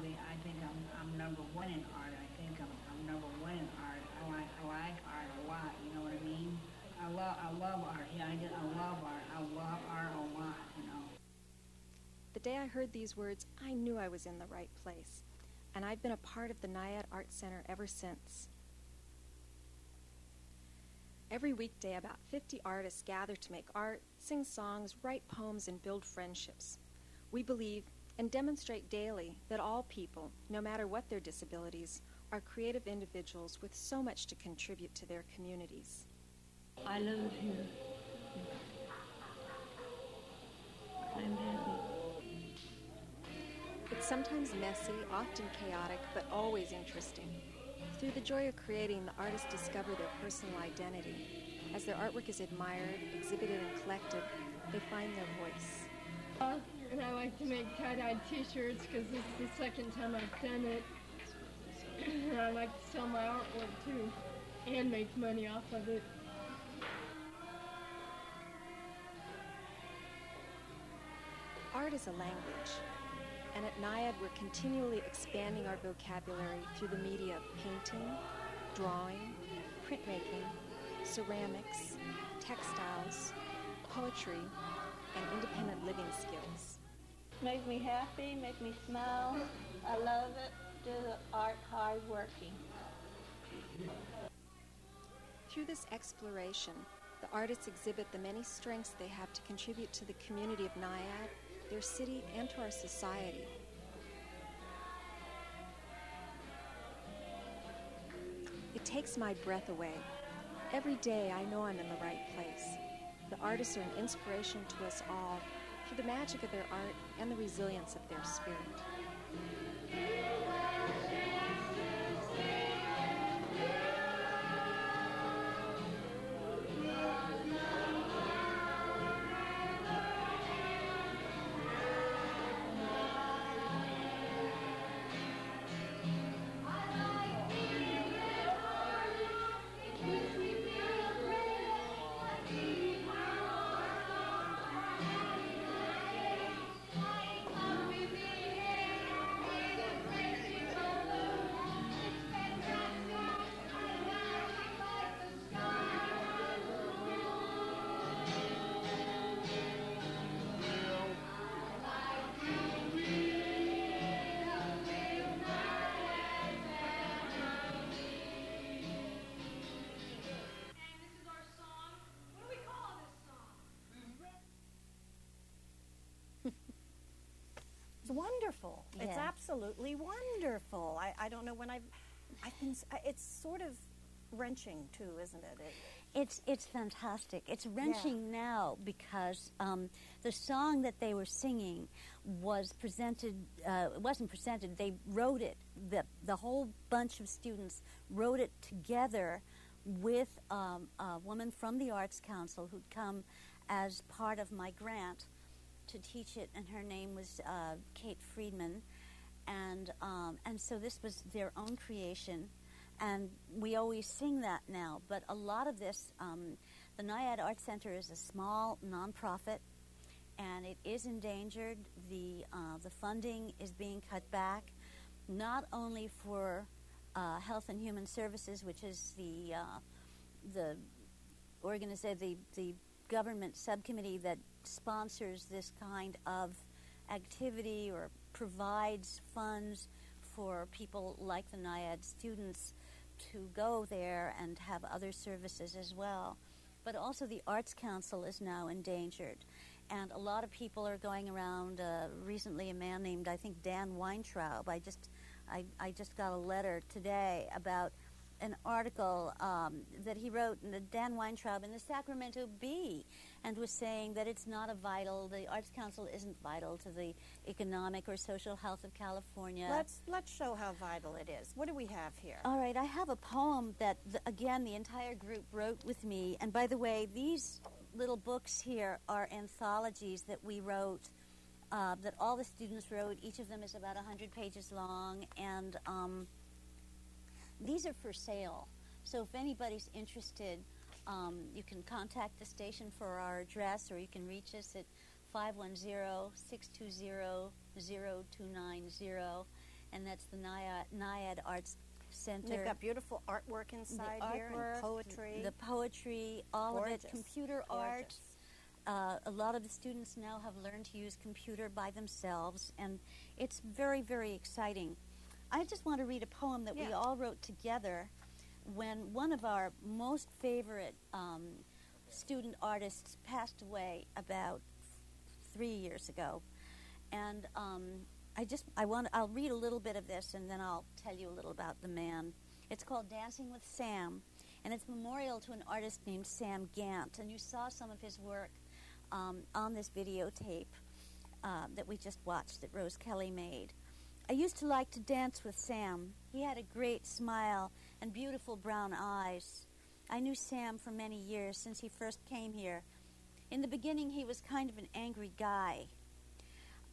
really, I think I'm number one in art. I think I'm number one in art. I like art a lot. You know what I mean? I love art. Yeah, I love art. I love art a lot. You know. The day I heard these words, I knew I was in the right place, and I've been a part of the Naiad Art Center ever since. Every weekday, about 50 artists gather to make art, sing songs, write poems, and build friendships. We believe and demonstrate daily that all people, no matter what their disabilities, are creative individuals with so much to contribute to their communities. I live here. I'm happy. It's sometimes messy, often chaotic, but always interesting. Through the joy of creating, the artists discover their personal identity. As their artwork is admired, exhibited, and collected, they find their voice. And I like to make tie-dye t-shirts because this is the second time I've done it. And I like to sell my artwork too and make money off of it. Art is a language, and at Naiad we're continually expanding our vocabulary through the media of painting, drawing, printmaking, ceramics, textiles, poetry, and independent living skills. Make me happy, make me smile. I love it. Do the art hard working. Through this exploration, the artists exhibit the many strengths they have to contribute to the community of Naiad, their city, and to our society. It takes my breath away. Every day I know I'm in the right place. The artists are an inspiration to us all through the magic of their art and the resilience of their spirit. It's wonderful. Yeah. It's absolutely wonderful. I don't know when I've been, it's sort of wrenching too, isn't it? It's fantastic. It's wrenching now because the song that they were singing was presented, it wasn't presented, they wrote it. The whole bunch of students wrote it together with a woman from the Arts Council who'd come as part of my grant to teach it, and her name was Kate Friedman, and so this was their own creation, and we always sing that now. But a lot of this, the Naiad Art Center is a small nonprofit, and it is endangered. The funding is being cut back, not only for Health and Human Services, which is the organization, the government subcommittee that sponsors this kind of activity or provides funds for people like the Naiad students to go there and have other services as well. But also the Arts Council is now endangered. And a lot of people are going around, recently a man named, I think, Dan Weintraub. I just got a letter today about an article that he wrote, Dan Weintraub, in the Sacramento Bee, and was saying that it's not the Arts Council isn't vital to the economic or social health of California. Let's show how vital it is. What do we have here? All right, I have a poem that, again, the entire group wrote with me. And by the way, these little books here are anthologies that we wrote, that all the students wrote. Each of them is about 100 pages long, and these are for sale. So if anybody's interested, you can contact the station for our address, or you can reach us at 510-620-0290. and that's the Naiad Arts Center. They've got beautiful artwork inside here, and poetry. The poetry, all Gorgeous. of it, computer art. A lot of the students now have learned to use computer by themselves, and it's very, very exciting. I just want to read a poem that we all wrote together when one of our most favorite student artists passed away about 3 years ago. And I'll read a little bit of this, and then I'll tell you a little about the man. It's called Dancing with Sam, and it's memorial to an artist named Sam Gant. And you saw some of his work on this videotape that we just watched that Rose Kelly made. I used to like to dance with Sam. He had a great smile and beautiful brown eyes. I knew Sam for many years since he first came here. In the beginning, he was kind of an angry guy.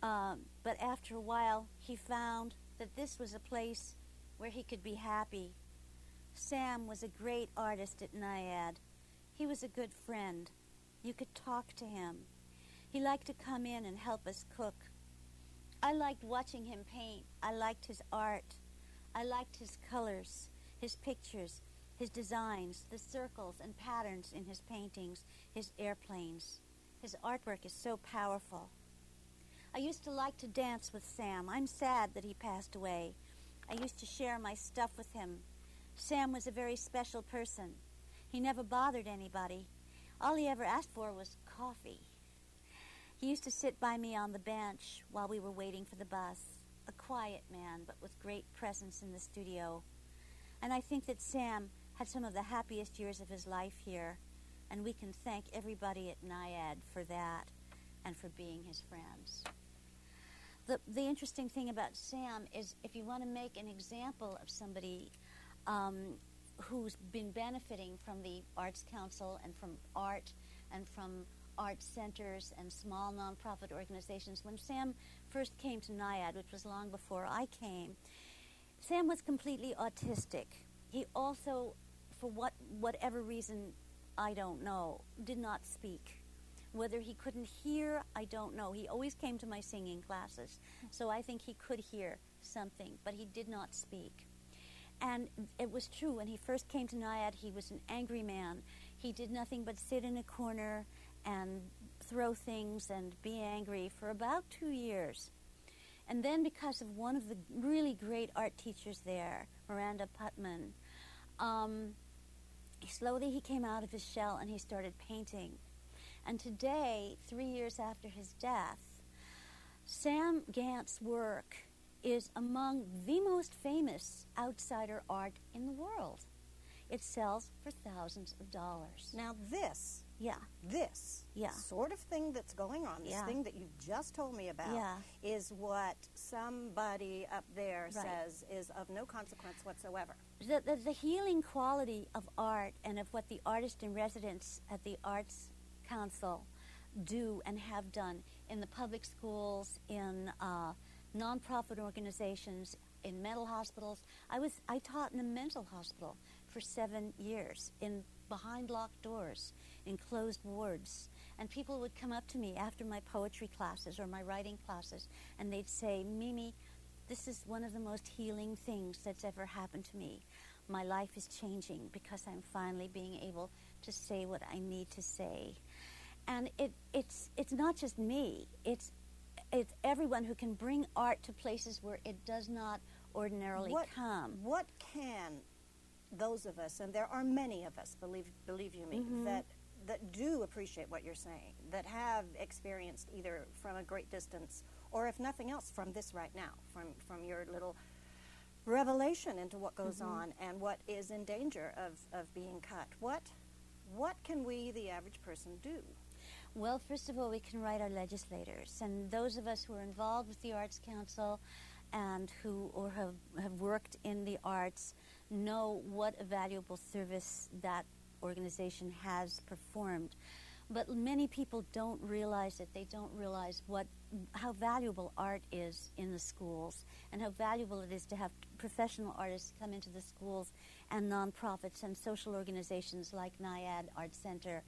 But after a while, he found that this was a place where he could be happy. Sam was a great artist at Naiad. He was a good friend. You could talk to him. He liked to come in and help us cook. I liked watching him paint. I liked his art. I liked his colors, his pictures, his designs, the circles and patterns in his paintings, his airplanes. His artwork is so powerful. I used to like to dance with Sam. I'm sad that he passed away. I used to share my stuff with him. Sam was a very special person. He never bothered anybody. All he ever asked for was coffee. He used to sit by me on the bench while we were waiting for the bus. A quiet man, but with great presence in the studio. And I think that Sam had some of the happiest years of his life here, and we can thank everybody at Naiad for that and for being his friends. The interesting thing about Sam is if you want to make an example of somebody who's been benefiting from the Arts Council and from art and from art centers and small nonprofit organizations, when Sam first came to Naiad, which was long before I came, Sam was completely autistic. He also, for whatever reason, I don't know, did not speak. Whether he couldn't hear, I don't know. He always came to my singing classes, so I think he could hear something, but he did not speak. And it was true, when he first came to Naiad, he was an angry man. He did nothing but sit in a corner and throw things and be angry for about 2 years. And then because of one of the really great art teachers there, Miranda Putman, slowly he came out of his shell and he started painting. And today, 3 years after his death, Sam Gant's work is among the most famous outsider art in the world. It sells for thousands of dollars. Now this sort of thing that's going on, this thing that you just told me about, is what somebody up there says is of no consequence whatsoever. The healing quality of art and of what the artist in residence at the Arts Council do and have done in the public schools, in nonprofit organizations, in mental hospitals. I taught in a mental hospital for 7 years, behind locked doors, in closed wards. And people would come up to me after my poetry classes or my writing classes, and they'd say, "Mimi, this is one of the most healing things that's ever happened to me. My life is changing because I'm finally being able to say what I need to say." And it's not just me. It's everyone who can bring art to places where it does not ordinarily come. What can those of us, and there are many of us, believe you me, that do appreciate what you're saying, that have experienced either from a great distance or, if nothing else, from this right now, from your little revelation into what goes on and what is in danger of being cut. What can we, the average person, do? Well, first of all, we can write our legislators, and those of us who are involved with the Arts Council and who have worked in the arts know what a valuable service that organization has performed. But many people don't realize it. They don't realize how valuable art is in the schools and how valuable it is to have professional artists come into the schools and nonprofits and social organizations like Naiad Art Center